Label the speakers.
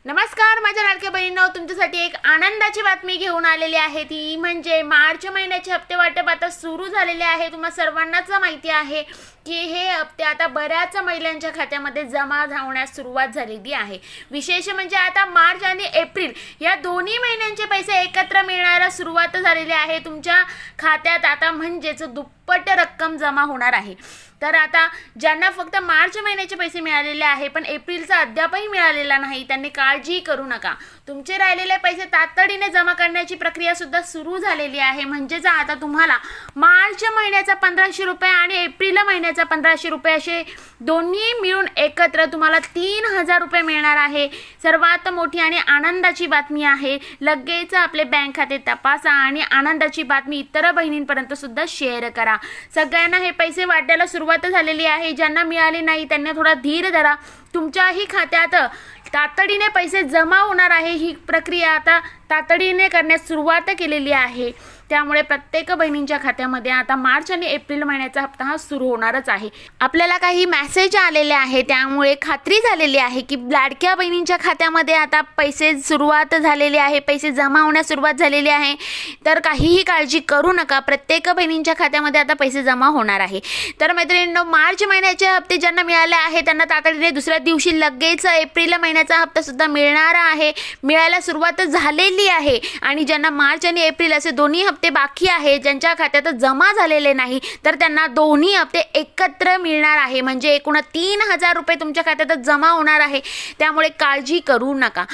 Speaker 1: नमस्कार माझ्या लाडक्या बहिणींनो, तुमच्यासाठी एक आनंदाची बातमी घेऊन आलेली आहे। ती म्हणजे मार्च महिन्याचे हप्ते वाटप आता सुरू झालेले आहे। तुम्हा सर्वांनाच माहिती आहे की हे हप्ते आता बऱ्याच महिलांच्या खात्यामध्ये जमा होण्यास सुरुवात झालेली आहे। विशेष म्हणजे आता मार्च आणि एप्रिल या दोन्ही महिन्यांचे पैसे एकत्र मिळण्याला सुरुवात झालेली आहे। तुमच्या खात्यात आता म्हणजेच दुप्पट रक्कम जमा होणार आहे। तर आता ज्यांना फक्त मार्च महिन्याचे पैसे मिळालेले आहे पण एप्रिलचा अद्यापही मिळालेला नाही, त्यांनी काळजी करू नका। तुमचे राहिलेले पैसे तातडीने जमा करण्याची प्रक्रिया सुद्धा सुरू झालेली आहे। म्हणजेच आता तुम्हाला मार्च महिन्याचा 1500 रुपये आणि एप्रिल महिन्याचा 1500 रुपये असे दोन्ही मिळून एकत्र तुम्हाला 3000 रुपये मिळणार आहे। सर्वात मोठी आणि आनंदाची बातमी आहे। लगेच आपले बँक खाते तपासा आणि आनंदाची बातमी इतर बहिणींपर्यंत सुद्धा शेअर करा। सगळ्यांना हे पैसे वाटायला सुरुवात झालेली आहे। ज्यांना मिळाले नाही त्यांनी थोडा धीर धरा। तुमच्याही खात्यात तातडीने पैसे जमा होणार आहे। ही प्रक्रिया आता तातडीने करण्यास सुरुवात केलेली आहे। त्यामुळे प्रत्येक बहिणींच्या खात्यामध्ये आता मार्च आणि एप्रिल महिन्याचा हप्ता हा सुरू होणारच आहे। आपल्याला काही मेसेज आलेले आहे, त्यामुळे खात्री झालेली आहे की लाडक्या बहिणींच्या खात्यामध्ये आता पैसे सुरुवात झालेली आहे, पैसे जमा होण्यास सुरुवात झालेली आहे। तर काहीही काळजी करू नका, प्रत्येक बहिणींच्या खात्यामध्ये आता पैसे जमा होणार आहे। तर मैत्रिणींनो, मार्च महिन्याचे हप्ते ज्यांना मिळाले आहे त्यांना तातडीने दुसऱ्या दिवशी लगेच एप्रिल महिन्याचा हप्ता सुद्धा मिळणार आहे, मिळायला सुरुवात झालेली आहे। आणि ज्यांना मार्च आणि एप्रिल असे दोन्ही हप्ते बाकी आहे, ज्यांच्या खात्यात जमा झालेले नाही, तर त्यांना दोन्ही हप्ते एकत्र मिळणार आहे। म्हणजे एकूण 3000 रुपये तुमच्या खात्यात जमा होणार आहे। त्यामुळे काळजी करू नका।